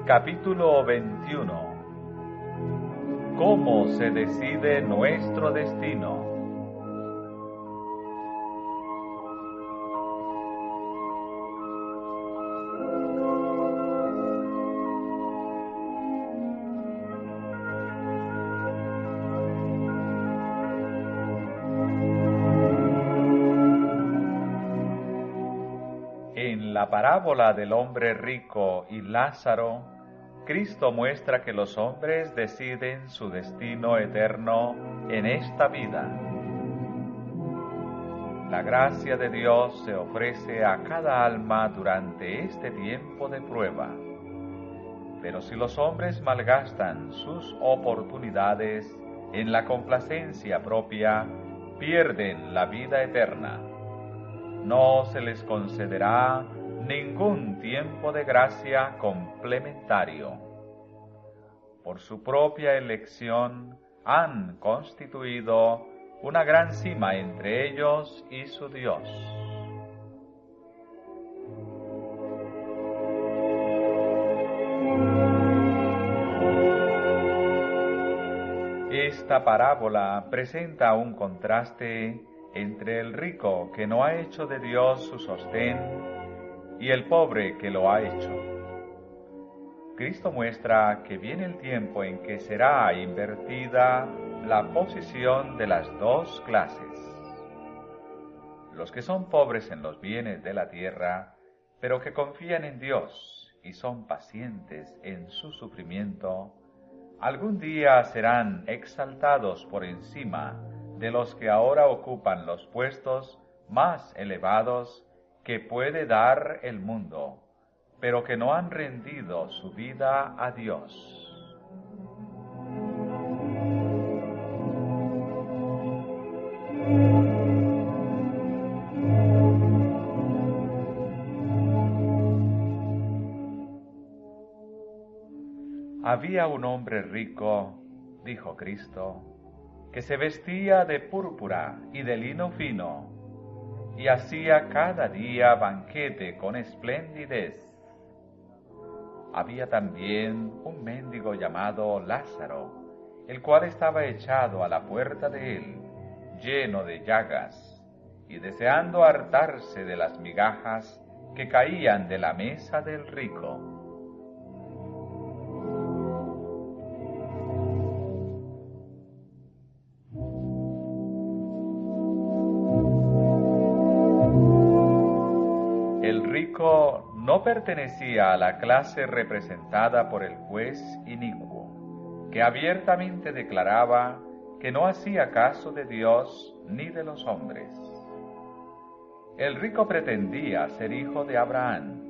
Capítulo 21. ¿Cómo se decide nuestro destino? En la parábola del hombre rico y Lázaro, Cristo muestra que los hombres deciden su destino eterno en esta vida. La gracia de Dios se ofrece a cada alma durante este tiempo de prueba. Pero si los hombres malgastan sus oportunidades en la complacencia propia, pierden la vida eterna. No se les concederá ningún tiempo de gracia complementario. Por su propia elección han constituido una gran cima entre ellos y su Dios. Esta parábola presenta un contraste entre el rico que no ha hecho de Dios su sostén y el pobre que lo ha hecho. Cristo muestra que viene el tiempo en que será invertida la posición de las dos clases. Los que son pobres en los bienes de la tierra, pero que confían en Dios y son pacientes en su sufrimiento, algún día serán exaltados por encima de los que ahora ocupan los puestos más elevados que puede dar el mundo, pero que no han rendido su vida a Dios. Había un hombre rico, dijo Cristo, que se vestía de púrpura y de lino fino, y hacía cada día banquete con esplendidez. Había también un mendigo llamado Lázaro, el cual estaba echado a la puerta de él, lleno de llagas, y deseando hartarse de las migajas que caían de la mesa del rico. El rico no pertenecía a la clase representada por el juez inicuo, que abiertamente declaraba que no hacía caso de Dios ni de los hombres. El rico pretendía ser hijo de Abraham.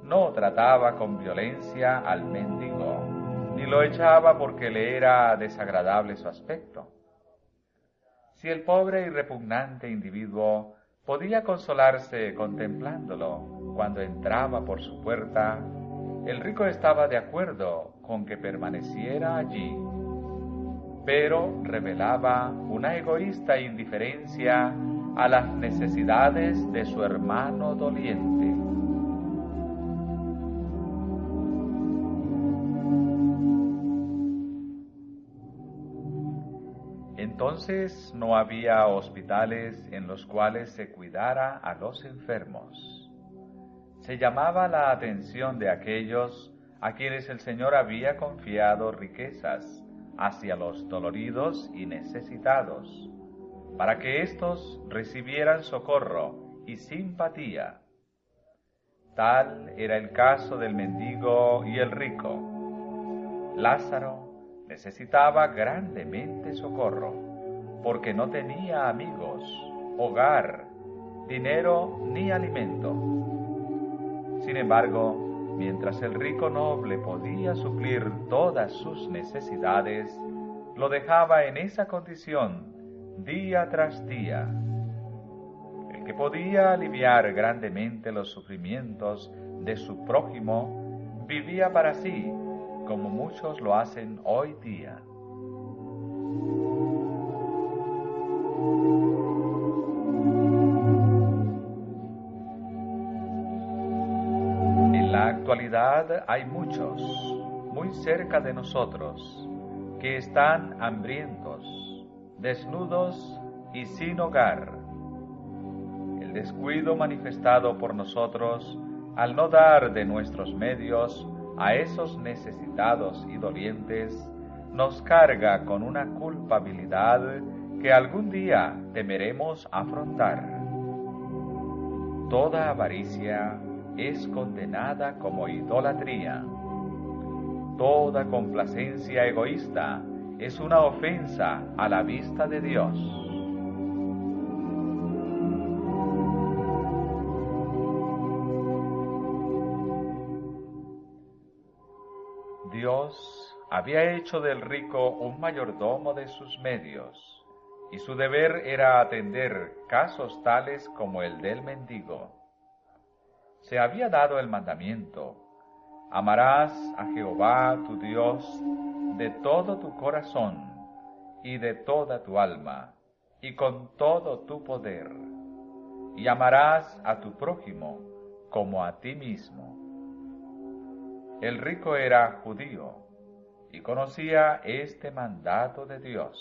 No trataba con violencia al mendigo, ni lo echaba porque le era desagradable su aspecto. Si el pobre y repugnante individuo podía consolarse contemplándolo cuando entraba por su puerta, el rico estaba de acuerdo con que permaneciera allí, pero revelaba una egoísta indiferencia a las necesidades de su hermano doliente. Entonces no había hospitales en los cuales se cuidara a los enfermos. Se llamaba la atención de aquellos a quienes el Señor había confiado riquezas hacia los doloridos y necesitados, para que éstos recibieran socorro y simpatía. Tal era el caso del mendigo y el rico. Lázaro necesitaba grandemente socorro, porque no tenía amigos, hogar, dinero ni alimento. Sin embargo, mientras el rico noble podía suplir todas sus necesidades, lo dejaba en esa condición día tras día. El que podía aliviar grandemente los sufrimientos de su prójimo, vivía para sí, como muchos lo hacen hoy día. En la actualidad, actualidad hay muchos, muy cerca de nosotros, que están hambrientos, desnudos y sin hogar. El descuido manifestado por nosotros al no dar de nuestros medios a esos necesitados y dolientes nos carga con una culpabilidad que algún día temeremos afrontar. Toda avaricia es condenada como idolatría. Toda complacencia egoísta es una ofensa a la vista de Dios. Dios había hecho del rico un mayordomo de sus medios, y su deber era atender casos tales como el del mendigo. Se había dado el mandamiento: amarás a Jehová tu Dios de todo tu corazón y de toda tu alma y con todo tu poder, y amarás a tu prójimo como a ti mismo. El rico era judío y conocía este mandato de Dios,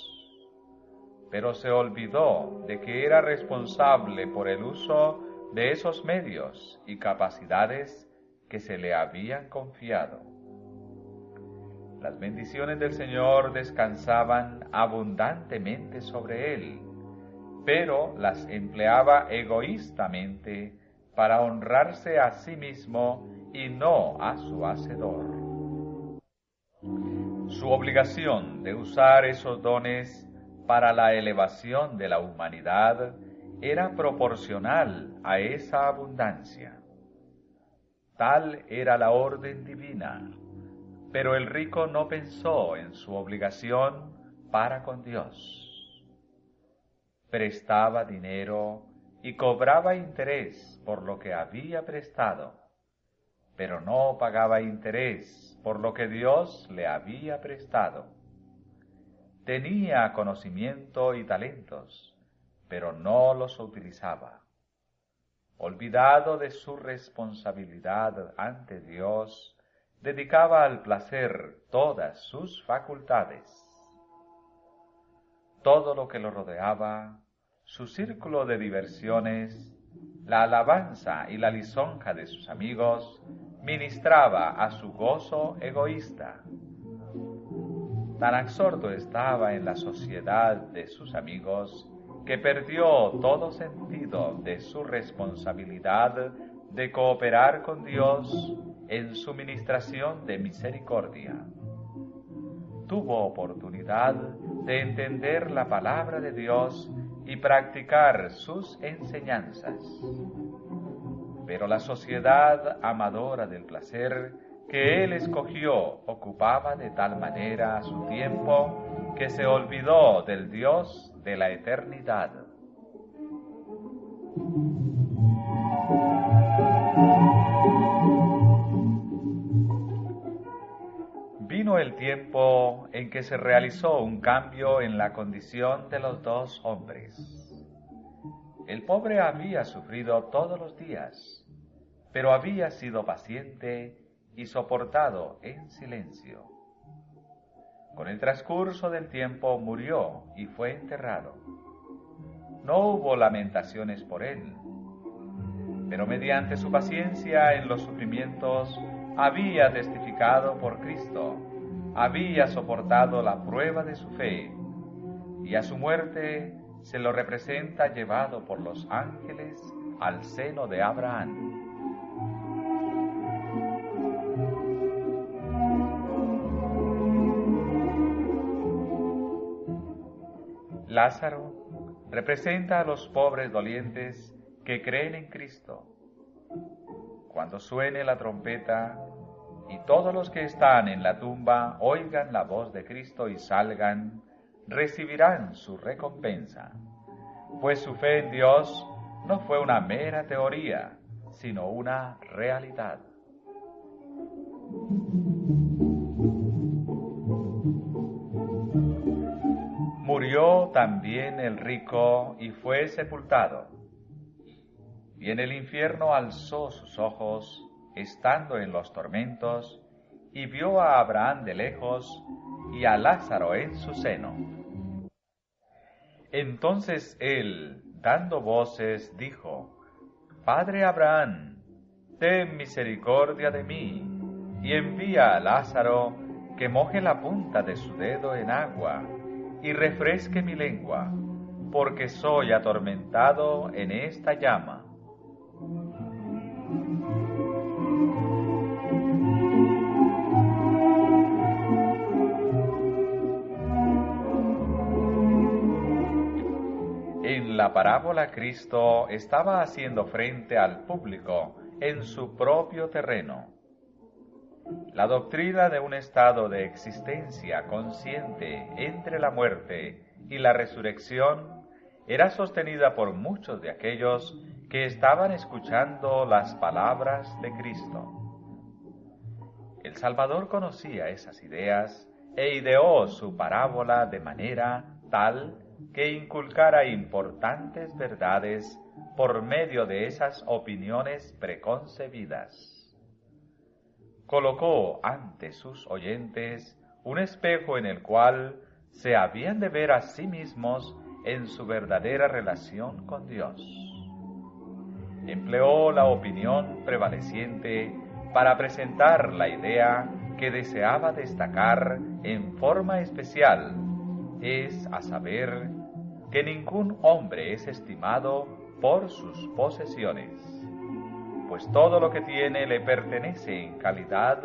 pero se olvidó de que era responsable por el uso de esos medios y capacidades que se le habían confiado. Las bendiciones del Señor descansaban abundantemente sobre él, pero las empleaba egoístamente para honrarse a sí mismo y no a su Hacedor. Su obligación de usar esos dones para la elevación de la humanidad era proporcional a esa abundancia. Tal era la orden divina, pero el rico no pensó en su obligación para con Dios. Prestaba dinero y cobraba interés por lo que había prestado, pero no pagaba interés por lo que Dios le había prestado. Tenía conocimiento y talentos, pero no los utilizaba. Olvidado de su responsabilidad ante Dios, dedicaba al placer todas sus facultades. Todo lo que lo rodeaba, su círculo de diversiones, la alabanza y la lisonja de sus amigos, ministraba a su gozo egoísta. Tan absorto estaba en la sociedad de sus amigos que perdió todo sentido de su responsabilidad de cooperar con Dios en su ministración de misericordia. Tuvo oportunidad de entender la palabra de Dios y practicar sus enseñanzas. Pero la sociedad amadora del placer que él escogió ocupaba de tal manera su tiempo que se olvidó del Dios de la eternidad. Vino el tiempo en que se realizó un cambio en la condición de los dos hombres. El pobre había sufrido todos los días, pero había sido paciente y soportado en silencio. Con el transcurso del tiempo murió y fue enterrado. No hubo lamentaciones por él, pero mediante su paciencia en los sufrimientos había testificado por Cristo, había soportado la prueba de su fe, y a su muerte se lo representa llevado por los ángeles al seno de Abraham. Lázaro representa a los pobres dolientes que creen en Cristo. Cuando suene la trompeta y todos los que están en la tumba oigan la voz de Cristo y salgan, recibirán su recompensa, pues su fe en Dios no fue una mera teoría, sino una realidad. Murió también el rico y fue sepultado, y en el infierno alzó sus ojos estando en los tormentos, y vio a Abraham de lejos y a Lázaro en su seno. Entonces él, dando voces, dijo: Padre Abraham, ten misericordia de mí, y envía a Lázaro que moje la punta de su dedo en agua, y refresque mi lengua, porque soy atormentado en esta llama. En la parábola Cristo estaba haciendo frente al público en su propio terreno. La doctrina de un estado de existencia consciente entre la muerte y la resurrección era sostenida por muchos de aquellos que estaban escuchando las palabras de Cristo. El Salvador conocía esas ideas e ideó su parábola de manera tal que inculcara importantes verdades por medio de esas opiniones preconcebidas. Colocó ante sus oyentes un espejo en el cual se habían de ver a sí mismos en su verdadera relación con Dios. Empleó la opinión prevaleciente para presentar la idea que deseaba destacar en forma especial, es a saber, que ningún hombre es estimado por sus posesiones, pues todo lo que tiene le pertenece en calidad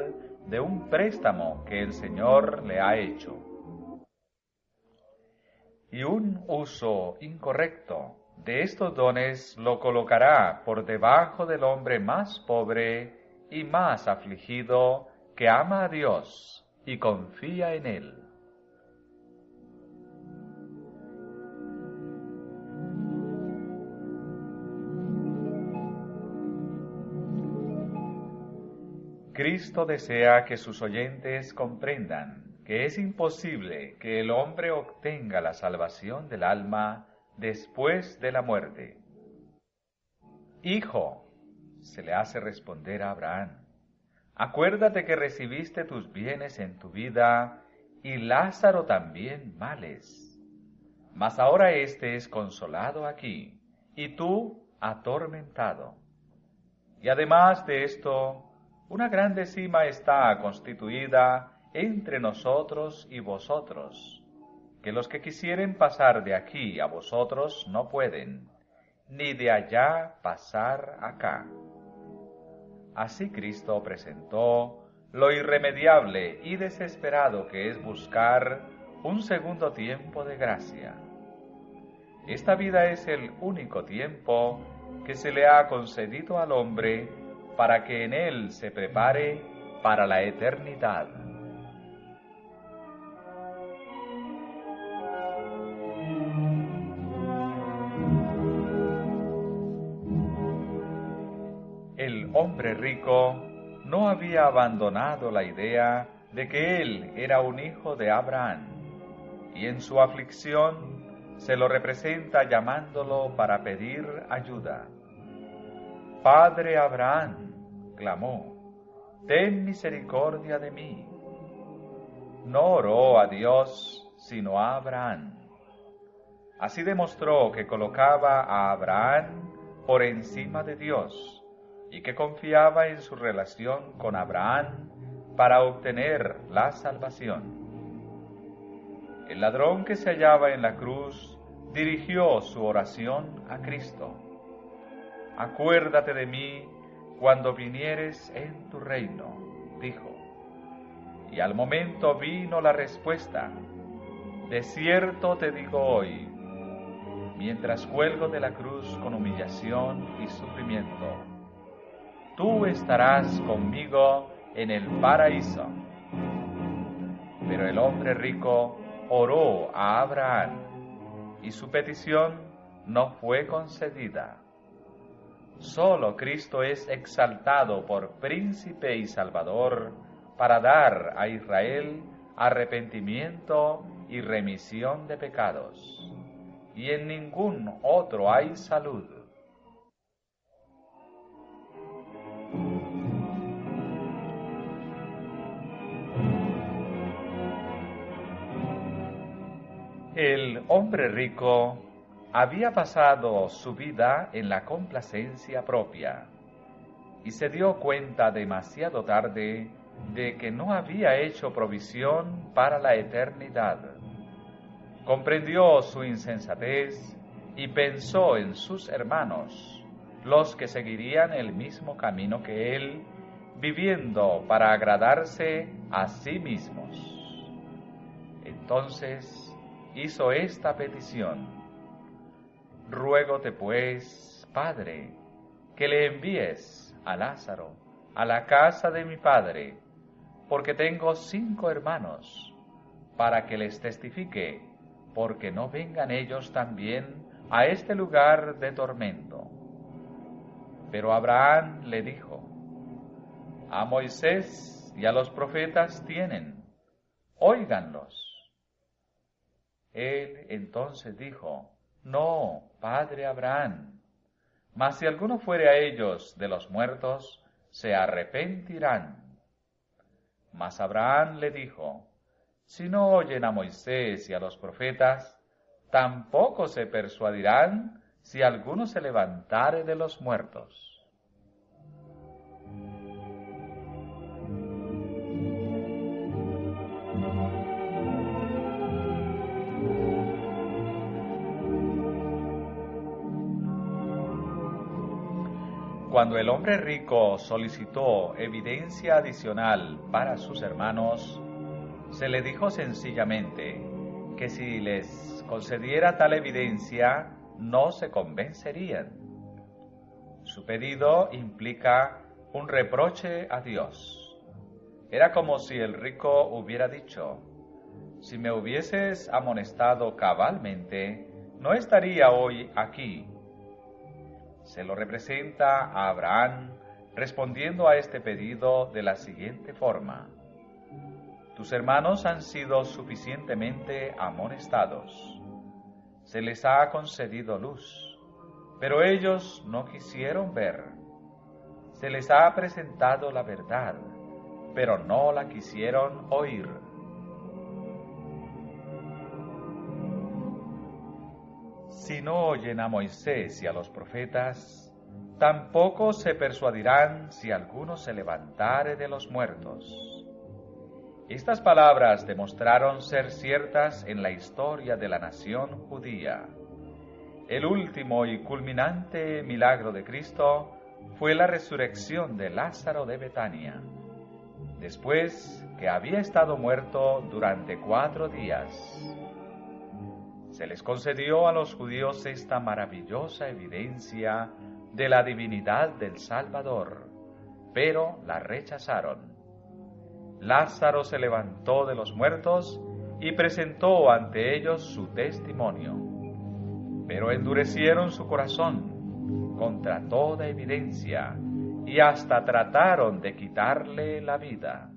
de un préstamo que el Señor le ha hecho. Y un uso incorrecto de estos dones lo colocará por debajo del hombre más pobre y más afligido que ama a Dios y confía en Él. Cristo desea que sus oyentes comprendan que es imposible que el hombre obtenga la salvación del alma después de la muerte. Hijo, se le hace responder a Abraham, acuérdate que recibiste tus bienes en tu vida y Lázaro también males. Mas ahora éste es consolado aquí y tú atormentado. Y además de esto, una grande cima está constituida entre nosotros y vosotros, que los que quisieren pasar de aquí a vosotros no pueden, ni de allá pasar acá. Así Cristo presentó lo irremediable y desesperado que es buscar un segundo tiempo de gracia. Esta vida es el único tiempo que se le ha concedido al hombre para que en él se prepare para la eternidad. El hombre rico no había abandonado la idea de que él era un hijo de Abraham, y en su aflicción se lo representa llamándolo para pedir ayuda. Padre Abraham, clamó, ten misericordia de mí. No oró a Dios, sino a Abraham. Así demostró que colocaba a Abraham por encima de Dios y que confiaba en su relación con Abraham para obtener la salvación. El ladrón que se hallaba en la cruz dirigió su oración a Cristo. Acuérdate de mí cuando vinieres en tu reino, dijo. Y al momento vino la respuesta: de cierto te digo hoy, mientras cuelgo de la cruz con humillación y sufrimiento, tú estarás conmigo en el paraíso. Pero el hombre rico oró a Abraham, y su petición no fue concedida. Solo Cristo es exaltado por príncipe y salvador para dar a Israel arrepentimiento y remisión de pecados, y en ningún otro hay salud. El hombre rico había pasado su vida en la complacencia propia y se dio cuenta demasiado tarde de que no había hecho provisión para la eternidad. Comprendió su insensatez y pensó en sus hermanos, los que seguirían el mismo camino que él, viviendo para agradarse a sí mismos. Entonces hizo esta petición: ruégote pues, Padre, que le envíes a Lázaro a la casa de mi padre, porque tengo 5 hermanos, para que les testifique, porque no vengan ellos también a este lugar de tormento. Pero Abraham le dijo: a Moisés y a los profetas tienen, óiganlos. Él entonces dijo: no, padre Abraham, mas si alguno fuere a ellos de los muertos, se arrepentirán. Mas Abraham le dijo: si no oyen a Moisés y a los profetas, tampoco se persuadirán si alguno se levantare de los muertos. Cuando el hombre rico solicitó evidencia adicional para sus hermanos, se le dijo sencillamente que si les concediera tal evidencia, no se convencerían. Su pedido implica un reproche a Dios. Era como si el rico hubiera dicho: si me hubieses amonestado cabalmente, no estaría hoy aquí. Se lo representa a Abraham respondiendo a este pedido de la siguiente forma: tus hermanos han sido suficientemente amonestados. Se les ha concedido luz, pero ellos no quisieron ver. Se les ha presentado la verdad, pero no la quisieron oír. Si no oyen a Moisés y a los profetas, tampoco se persuadirán si alguno se levantare de los muertos. Estas palabras demostraron ser ciertas en la historia de la nación judía. El último y culminante milagro de Cristo fue la resurrección de Lázaro de Betania, después que había estado muerto durante 4 días. Se les concedió a los judíos esta maravillosa evidencia de la divinidad del Salvador, pero la rechazaron. Lázaro se levantó de los muertos y presentó ante ellos su testimonio, pero endurecieron su corazón contra toda evidencia y hasta trataron de quitarle la vida.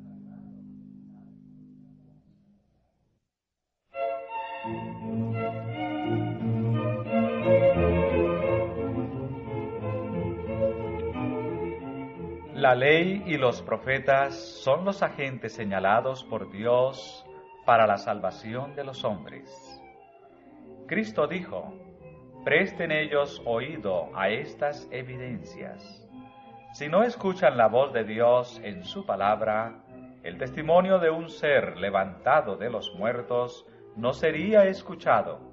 La ley y los profetas son los agentes señalados por Dios para la salvación de los hombres. Cristo dijo: presten ellos oído a estas evidencias. Si no escuchan la voz de Dios en su palabra, el testimonio de un ser levantado de los muertos no sería escuchado.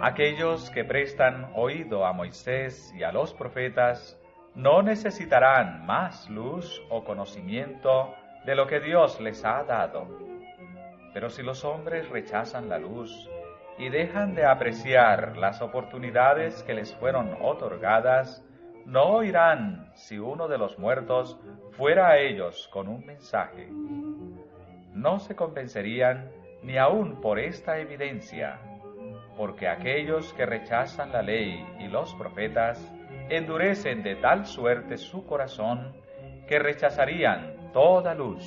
Aquellos que prestan oído a Moisés y a los profetas no necesitarán más luz o conocimiento de lo que Dios les ha dado. Pero si los hombres rechazan la luz y dejan de apreciar las oportunidades que les fueron otorgadas, no oirán si uno de los muertos fuera a ellos con un mensaje. No se convencerían ni aun por esta evidencia, porque aquellos que rechazan la ley y los profetas endurecen de tal suerte su corazón que rechazarían toda luz.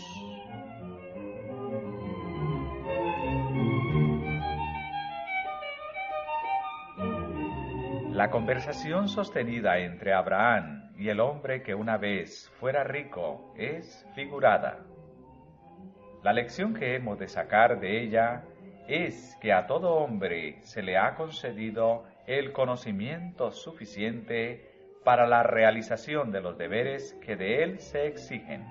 La conversación sostenida entre Abraham y el hombre que una vez fuera rico es figurada. La lección que hemos de sacar de ella es que a todo hombre se le ha concedido el conocimiento suficiente para la realización de los deberes que de él se exigen.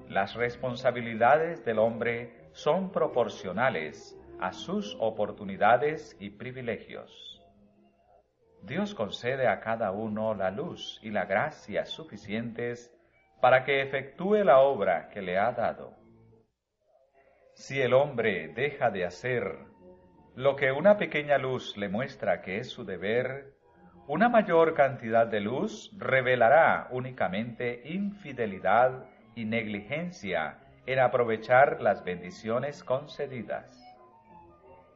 Las responsabilidades del hombre son proporcionales a sus oportunidades y privilegios. Dios concede a cada uno la luz y la gracia suficientes para que efectúe la obra que le ha dado. Si el hombre deja de hacer lo que una pequeña luz le muestra que es su deber, una mayor cantidad de luz revelará únicamente infidelidad y negligencia en aprovechar las bendiciones concedidas.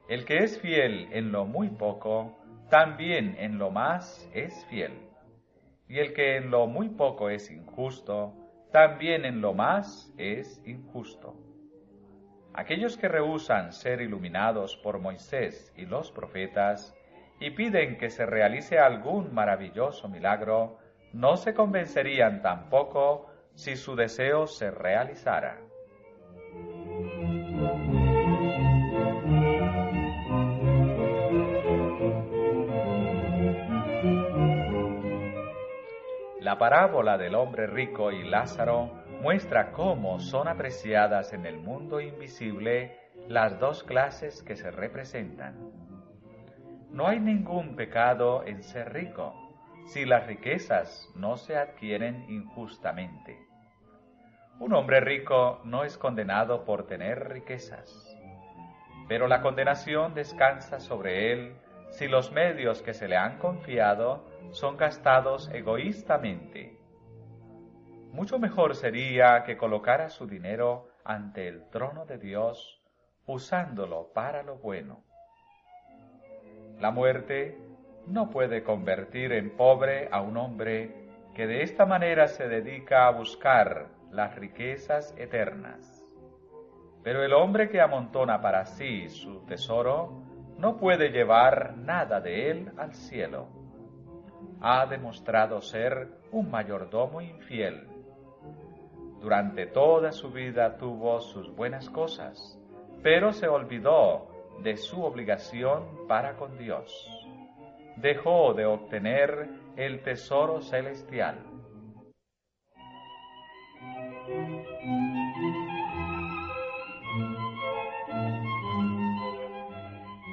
El que es fiel en lo muy poco, también en lo más es fiel. Y el que en lo muy poco es injusto, también en lo más es injusto. Aquellos que rehúsan ser iluminados por Moisés y los profetas y piden que se realice algún maravilloso milagro, no se convencerían tampoco si su deseo se realizara. La parábola del hombre rico y Lázaro muestra cómo son apreciadas en el mundo invisible las dos clases que se representan. No hay ningún pecado en ser rico, si las riquezas no se adquieren injustamente. Un hombre rico no es condenado por tener riquezas, pero la condenación descansa sobre él si los medios que se le han confiado son gastados egoístamente. Mucho mejor sería que colocara su dinero ante el trono de Dios, usándolo para lo bueno. La muerte no puede convertir en pobre a un hombre que de esta manera se dedica a buscar las riquezas eternas. Pero el hombre que amontona para sí su tesoro no puede llevar nada de él al cielo. Ha demostrado ser un mayordomo infiel. Durante toda su vida tuvo sus buenas cosas, pero se olvidó de su obligación para con Dios. Dejó de obtener el tesoro celestial.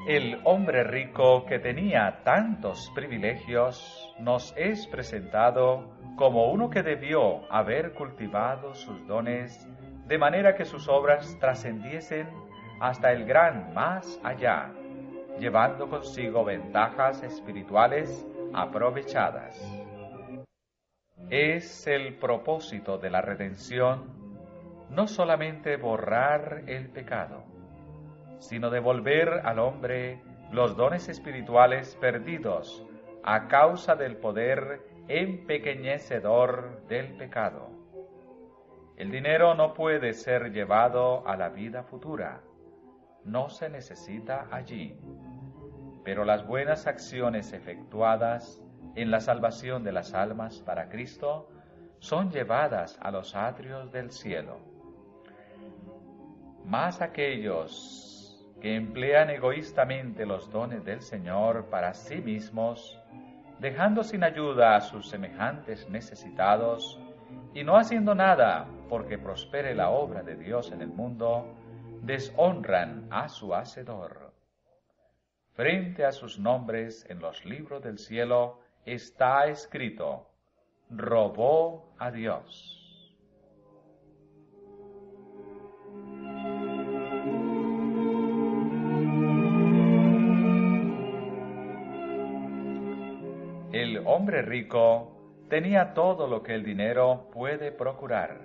El hombre rico que tenía tantos privilegios nos es presentado como uno que debió haber cultivado sus dones de manera que sus obras trascendiesen hasta el gran más allá, llevando consigo ventajas espirituales aprovechadas. Es el propósito de la redención no solamente borrar el pecado, sino devolver al hombre los dones espirituales perdidos a causa del poder empequeñecedor del pecado. El dinero no puede ser llevado a la vida futura, no se necesita allí, pero las buenas acciones efectuadas en la salvación de las almas para Cristo son llevadas a los atrios del cielo. Mas aquellos que emplean egoístamente los dones del Señor para sí mismos, dejando sin ayuda a sus semejantes necesitados, y no haciendo nada porque prospere la obra de Dios en el mundo, deshonran a su Hacedor. Frente a sus nombres en los libros del cielo está escrito: robó a Dios. El hombre rico tenía todo lo que el dinero puede procurar,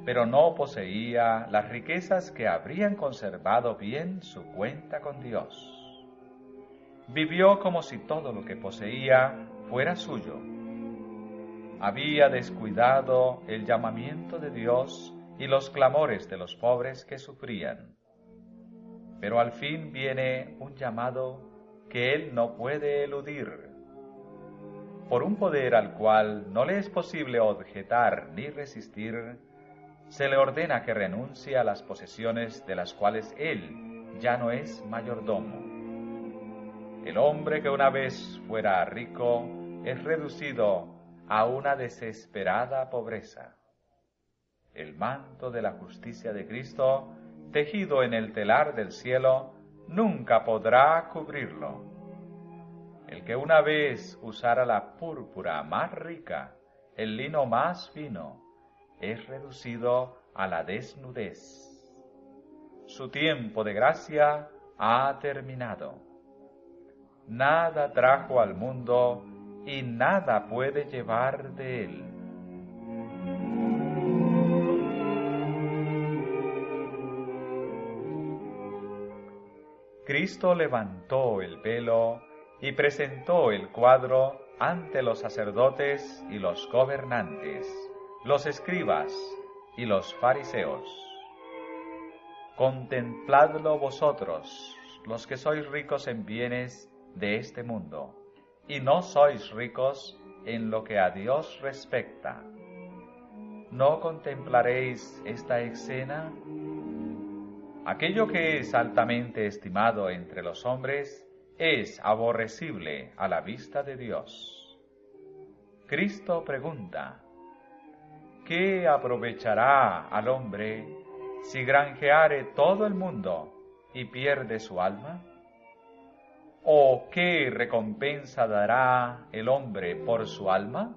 pero no poseía las riquezas que habrían conservado bien su cuenta con Dios. Vivió como si todo lo que poseía fuera suyo. Había descuidado el llamamiento de Dios y los clamores de los pobres que sufrían. Pero al fin viene un llamado que él no puede eludir. por un poder al cual no le es posible objetar ni resistir, se le ordena que renuncie a las posesiones de las cuales él ya no es mayordomo. El hombre que una vez fuera rico es reducido a una desesperada pobreza. El manto de la justicia de Cristo, tejido en el telar del cielo, nunca podrá cubrirlo. El que una vez usara la púrpura más rica, el lino más fino, es reducido a la desnudez. Su tiempo de gracia ha terminado. Nada trajo al mundo y nada puede llevar de él. Cristo levantó el velo y presentó el cuadro ante los sacerdotes y los gobernantes, los escribas y los fariseos. Contempladlo vosotros, los que sois ricos en bienes de este mundo, y no sois ricos en lo que a Dios respecta. ¿No contemplaréis esta escena? Aquello que es altamente estimado entre los hombres es aborrecible a la vista de Dios. Cristo pregunta: ¿qué aprovechará al hombre si granjeare todo el mundo y pierde su alma? ¿O qué recompensa dará el hombre por su alma?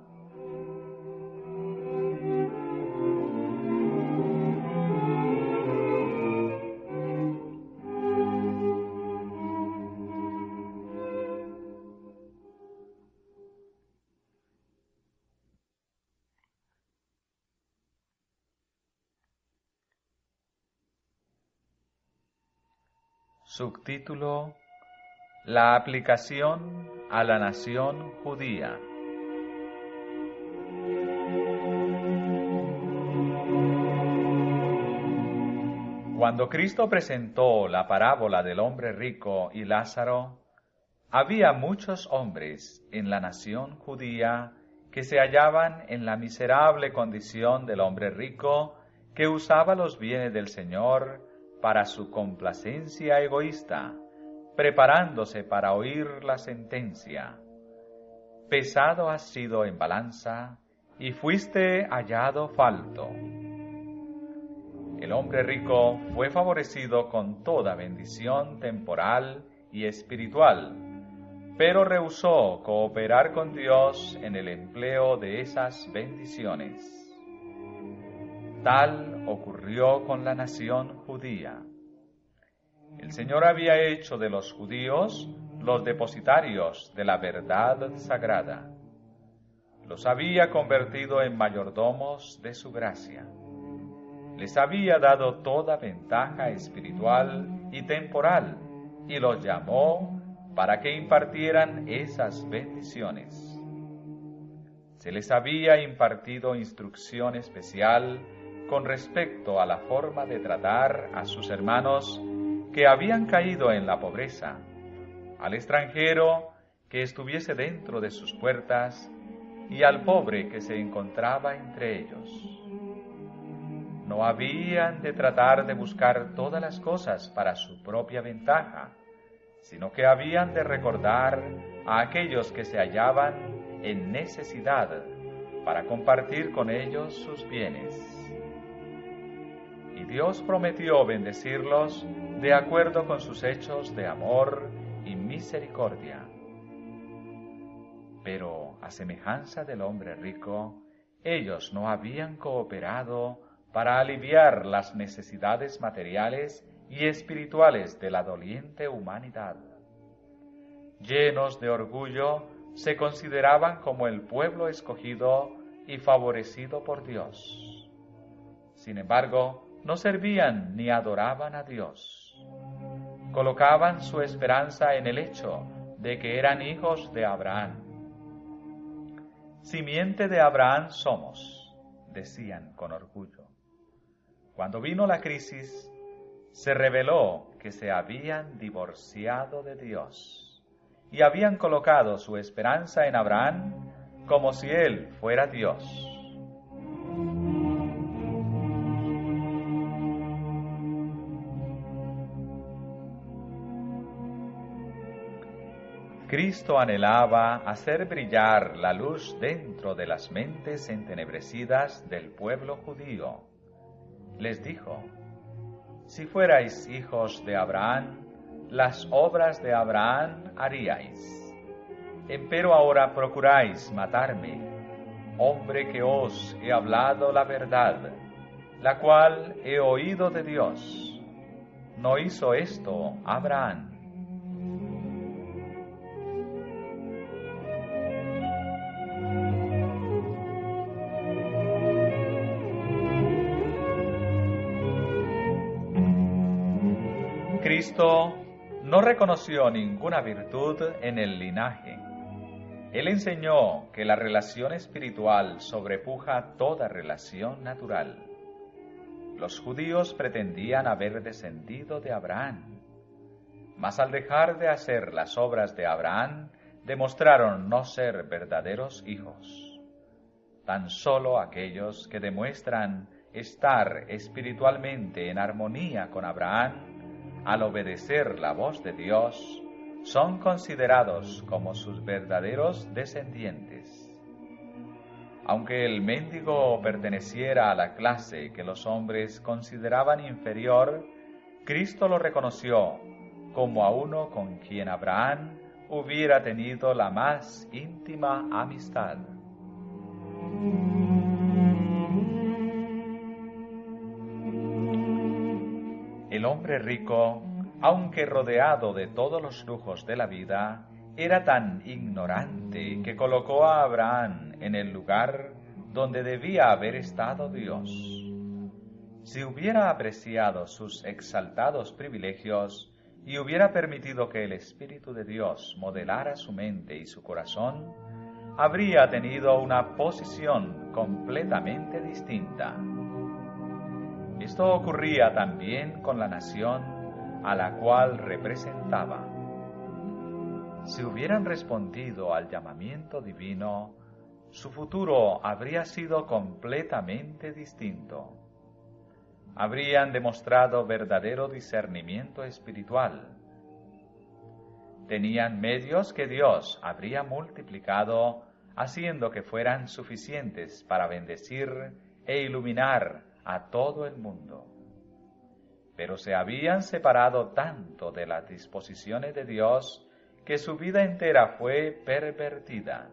Subtítulo: La aplicación a la nación judía. Cuando Cristo presentó la parábola del hombre rico y Lázaro, había muchos hombres en la nación judía que se hallaban en la miserable condición del hombre rico que usaba los bienes del Señor para su complacencia egoísta, preparándose para oír la sentencia. Pesado has sido en balanza y fuiste hallado falto. El hombre rico fue favorecido con toda bendición temporal y espiritual, pero rehusó cooperar con Dios en el empleo de esas bendiciones. Tal ocurrió con la nación judía. El Señor había hecho de los judíos los depositarios de la verdad sagrada. Los había convertido en mayordomos de su gracia. Les había dado toda ventaja espiritual y temporal y los llamó para que impartieran esas bendiciones. Se les había impartido instrucción especial con respecto a la forma de tratar a sus hermanos que habían caído en la pobreza, al extranjero que estuviese dentro de sus puertas y al pobre que se encontraba entre ellos. No habían de tratar de buscar todas las cosas para su propia ventaja, sino que habían de recordar a aquellos que se hallaban en necesidad para compartir con ellos sus bienes. Y Dios prometió bendecirlos de acuerdo con sus hechos de amor y misericordia. Pero, a semejanza del hombre rico, ellos no habían cooperado para aliviar las necesidades materiales y espirituales de la doliente humanidad. Llenos de orgullo, se consideraban como el pueblo escogido y favorecido por Dios. Sin embargo, no servían ni adoraban a Dios. Colocaban su esperanza en el hecho de que eran hijos de Abraham. Simiente de Abraham somos, decían con orgullo. Cuando vino la crisis, se reveló que se habían divorciado de Dios y habían colocado su esperanza en Abraham como si él fuera Dios. Cristo anhelaba hacer brillar la luz dentro de las mentes entenebrecidas del pueblo judío. Les dijo: si fuerais hijos de Abraham, las obras de Abraham haríais. Empero ahora procuráis matarme, hombre que os he hablado la verdad, la cual he oído de Dios. ¿No hizo esto Abraham? Cristo no reconoció ninguna virtud en el linaje. Él enseñó que la relación espiritual sobrepuja toda relación natural. Los judíos pretendían haber descendido de Abraham, mas al dejar de hacer las obras de Abraham, demostraron no ser verdaderos hijos. Tan solo aquellos que demuestran estar espiritualmente en armonía con Abraham, al obedecer la voz de Dios, son considerados como sus verdaderos descendientes. Aunque el mendigo perteneciera a la clase que los hombres consideraban inferior, Cristo lo reconoció como a uno con quien Abraham hubiera tenido la más íntima amistad. El hombre rico, aunque rodeado de todos los lujos de la vida, era tan ignorante que colocó a Abraham en el lugar donde debía haber estado Dios. Si hubiera apreciado sus exaltados privilegios y hubiera permitido que el Espíritu de Dios modelara su mente y su corazón, habría tenido una posición completamente distinta. Esto ocurría también con la nación a la cual representaba. Si hubieran respondido al llamamiento divino, su futuro habría sido completamente distinto. Habrían demostrado verdadero discernimiento espiritual. Tenían medios que Dios habría multiplicado, haciendo que fueran suficientes para bendecir e iluminar a todo el mundo. Pero se habían separado tanto de las disposiciones de Dios que su vida entera fue pervertida.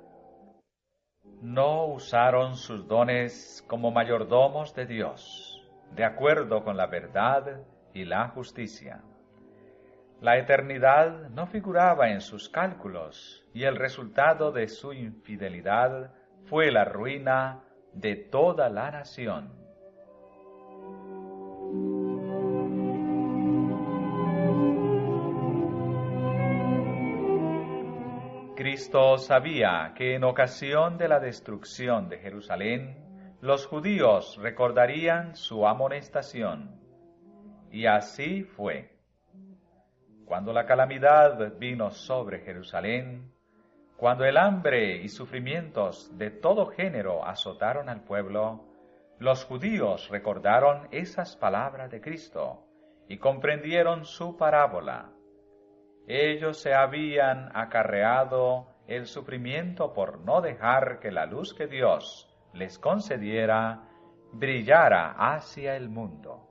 No usaron sus dones como mayordomos de Dios, de acuerdo con la verdad y la justicia. La eternidad no figuraba en sus cálculos y el resultado de su infidelidad fue la ruina de toda la nación. Cristo sabía que en ocasión de la destrucción de Jerusalén, los judíos recordarían su amonestación. Y así fue. Cuando la calamidad vino sobre Jerusalén, cuando el hambre y sufrimientos de todo género azotaron al pueblo, los judíos recordaron esas palabras de Cristo y comprendieron su parábola. Ellos se habían acarreado el sufrimiento por no dejar que la luz que Dios les concediera brillara hacia el mundo.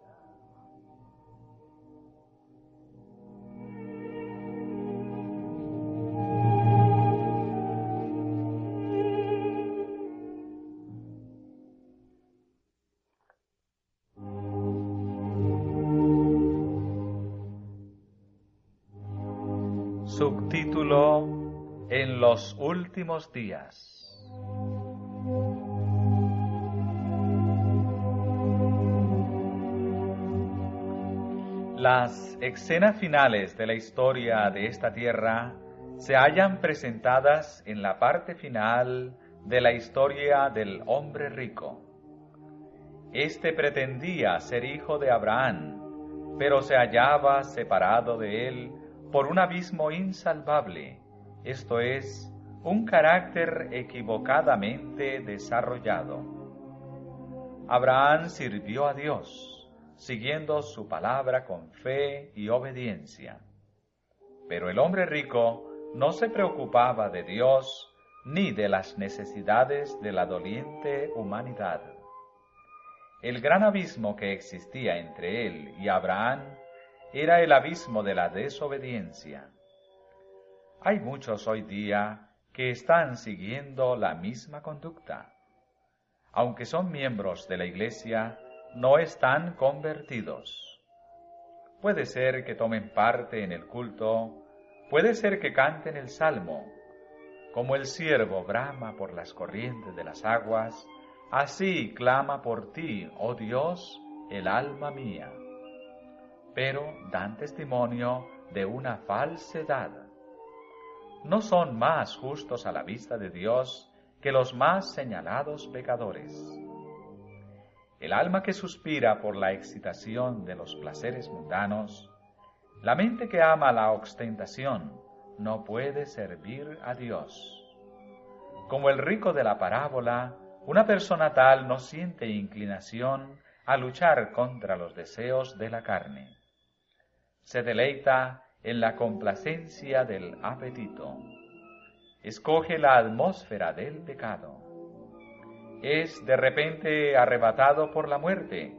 Subtítulo: En los últimos días. Las escenas finales de la historia de esta tierra se hallan presentadas en la parte final de la historia del hombre rico. Este pretendía ser hijo de Abraham, pero se hallaba separado de él por un abismo insalvable, esto es, un carácter equivocadamente desarrollado. Abraham sirvió a Dios, siguiendo su palabra con fe y obediencia. Pero el hombre rico no se preocupaba de Dios ni de las necesidades de la doliente humanidad. El gran abismo que existía entre él y Abraham era el abismo de la desobediencia. Hay muchos hoy día que están siguiendo la misma conducta. Aunque son miembros de la Iglesia, no están convertidos. Puede ser que tomen parte en el culto, puede ser que canten el salmo. Como el ciervo brama por las corrientes de las aguas, así clama por ti, oh Dios, el alma mía. Pero dan testimonio de una falsedad. No son más justos a la vista de Dios que los más señalados pecadores. El alma que suspira por la excitación de los placeres mundanos, la mente que ama la ostentación, no puede servir a Dios. Como el rico de la parábola, una persona tal no siente inclinación a luchar contra los deseos de la carne. Se deleita en la complacencia del apetito. Escoge la atmósfera del pecado. Es de repente arrebatado por la muerte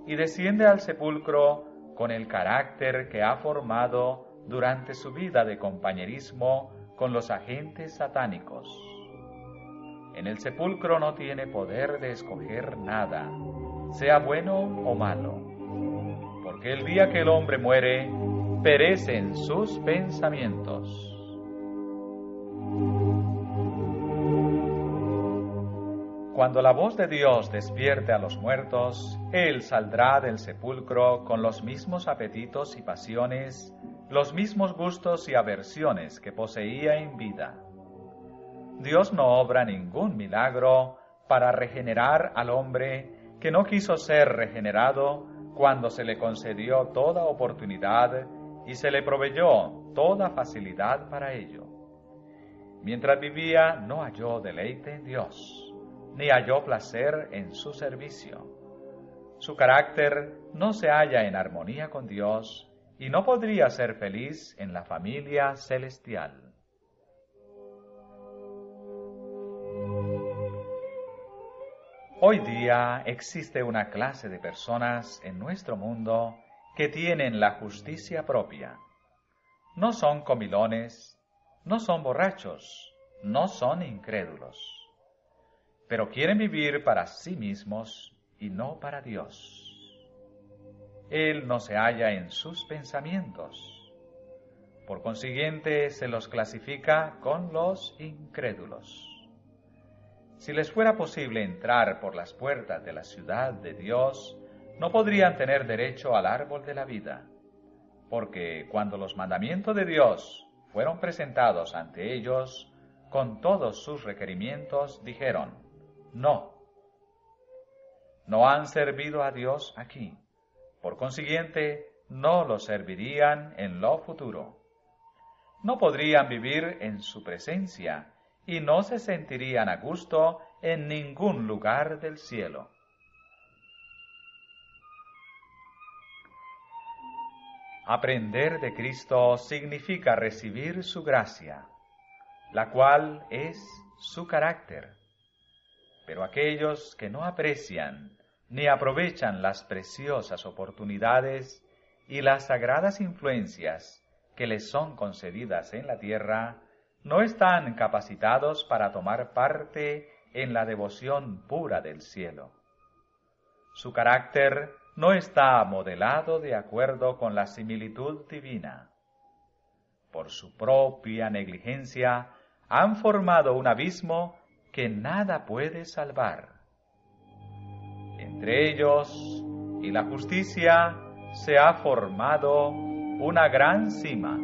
y desciende al sepulcro con el carácter que ha formado durante su vida de compañerismo con los agentes satánicos. En el sepulcro no tiene poder de escoger nada, sea bueno o malo, porque el día que el hombre muere, perecen sus pensamientos. Cuando la voz de Dios despierte a los muertos, Él saldrá del sepulcro con los mismos apetitos y pasiones, los mismos gustos y aversiones que poseía en vida. Dios no obra ningún milagro para regenerar al hombre que no quiso ser regenerado cuando se le concedió toda oportunidad y se le proveyó toda facilidad para ello. Mientras vivía, no halló deleite en Dios, ni halló placer en su servicio. Su carácter no se halla en armonía con Dios y no podría ser feliz en la familia celestial. Hoy día existe una clase de personas en nuestro mundo que tienen la justicia propia. No son comilones, no son borrachos, no son incrédulos, pero quieren vivir para sí mismos y no para Dios. Él no se halla en sus pensamientos. Por consiguiente, se los clasifica con los incrédulos. Si les fuera posible entrar por las puertas de la ciudad de Dios, no podrían tener derecho al árbol de la vida, porque cuando los mandamientos de Dios fueron presentados ante ellos, con todos sus requerimientos, dijeron: no. No han servido a Dios aquí. Por consiguiente, no lo servirían en lo futuro. No podrían vivir en su presencia y no se sentirían a gusto en ningún lugar del cielo. Aprender de Cristo significa recibir su gracia, la cual es su carácter. Pero aquellos que no aprecian ni aprovechan las preciosas oportunidades y las sagradas influencias que les son concedidas en la tierra, no están capacitados para tomar parte en la devoción pura del cielo. Su carácter no está modelado de acuerdo con la similitud divina. Por su propia negligencia han formado un abismo que nada puede salvar. Entre ellos y la justicia se ha formado una gran cima.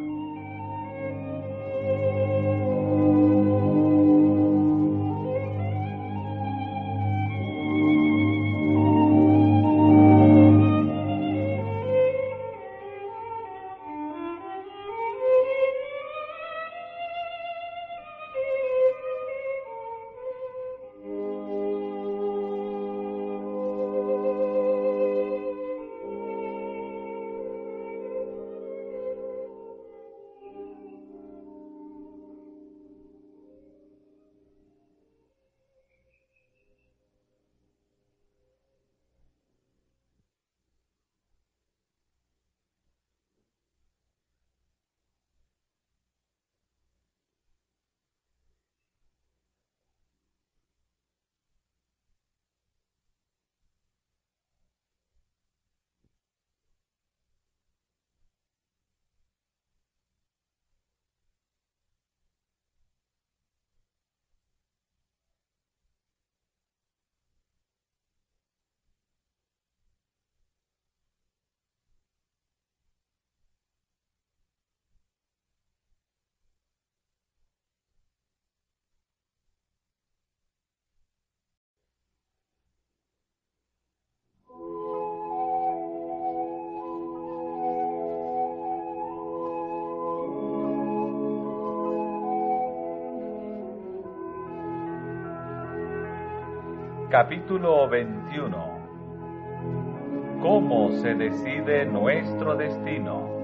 Capítulo 21. ¿Cómo se decide nuestro destino?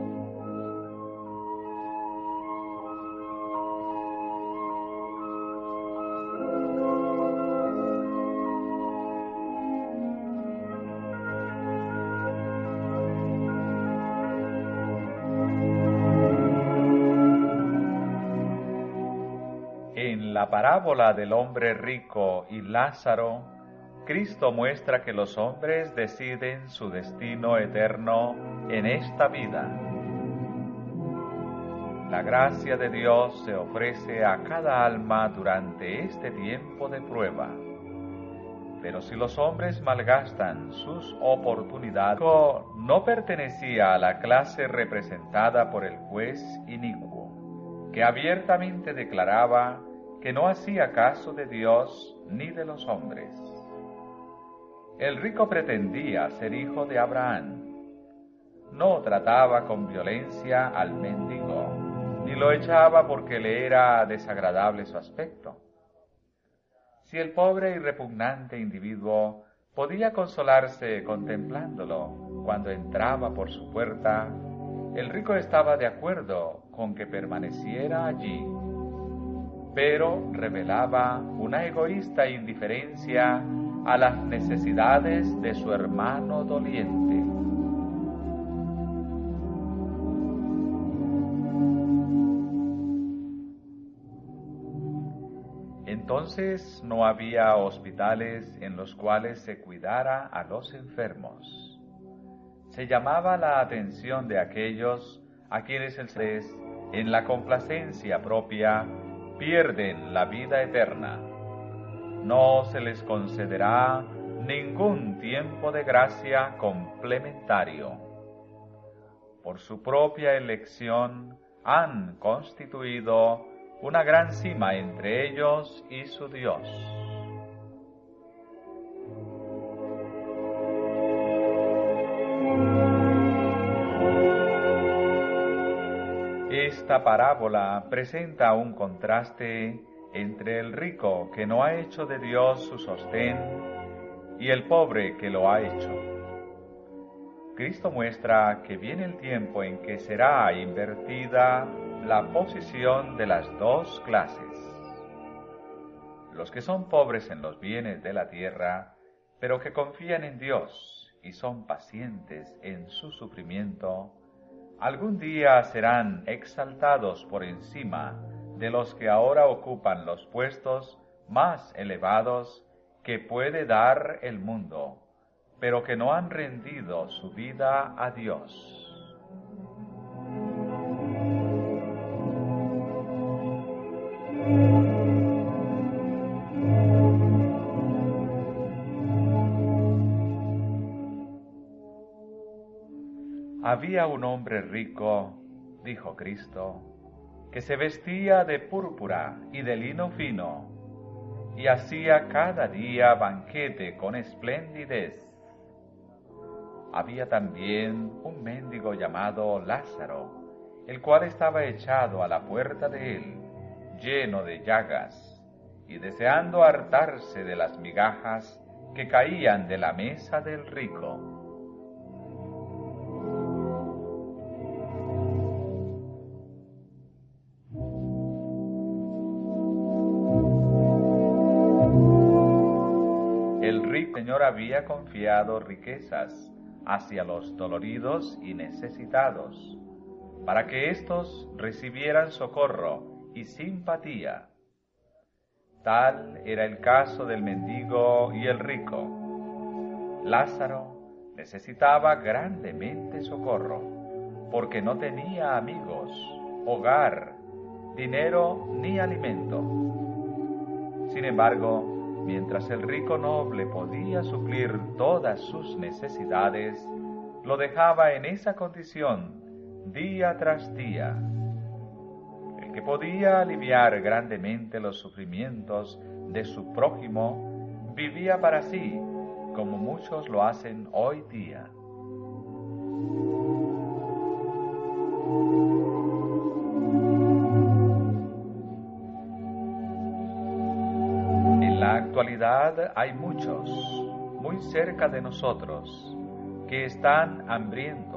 En la parábola del hombre rico y Lázaro, Cristo muestra que los hombres deciden su destino eterno en esta vida. La gracia de Dios se ofrece a cada alma durante este tiempo de prueba. Pero si los hombres malgastan sus oportunidades, no pertenecía a la clase representada por el juez inicuo, que abiertamente declaraba que no hacía caso de Dios ni de los hombres. El rico pretendía ser hijo de Abraham. No trataba con violencia al mendigo, ni lo echaba porque le era desagradable su aspecto. Si el pobre y repugnante individuo podía consolarse contemplándolo cuando entraba por su puerta, el rico estaba de acuerdo con que permaneciera allí, pero revelaba una egoísta indiferencia a las necesidades de su hermano doliente. Entonces no había hospitales en los cuales se cuidara a los enfermos. Se llamaba la atención de aquellos a quienes en la complacencia propia, pierden la vida eterna. No se les concederá ningún tiempo de gracia complementario. Por su propia elección han constituido una gran cima entre ellos y su Dios. Esta parábola presenta un contraste entre el rico que no ha hecho de Dios su sostén y el pobre que lo ha hecho. Cristo muestra que viene el tiempo en que será invertida la posición de las dos clases. Los que son pobres en los bienes de la tierra, pero que confían en Dios y son pacientes en su sufrimiento, algún día serán exaltados por encima de los que ahora ocupan los puestos más elevados que puede dar el mundo, pero que no han rendido su vida a Dios. Había un hombre rico, dijo Cristo, que se vestía de púrpura y de lino fino, y hacía cada día banquete con esplendidez. Había también un mendigo llamado Lázaro, el cual estaba echado a la puerta de él, lleno de llagas, y deseando hartarse de las migajas que caían de la mesa del rico. El Señor había confiado riquezas hacia los doloridos y necesitados, para que éstos recibieran socorro y simpatía. Tal era el caso del mendigo y el rico. Lázaro necesitaba grandemente socorro, porque no tenía amigos, hogar, dinero ni alimento. Sin embargo, mientras el rico noble podía suplir todas sus necesidades, lo dejaba en esa condición día tras día. El que podía aliviar grandemente los sufrimientos de su prójimo, vivía para sí, como muchos lo hacen hoy día. la actualidad hay muchos, muy cerca de nosotros, que están hambrientos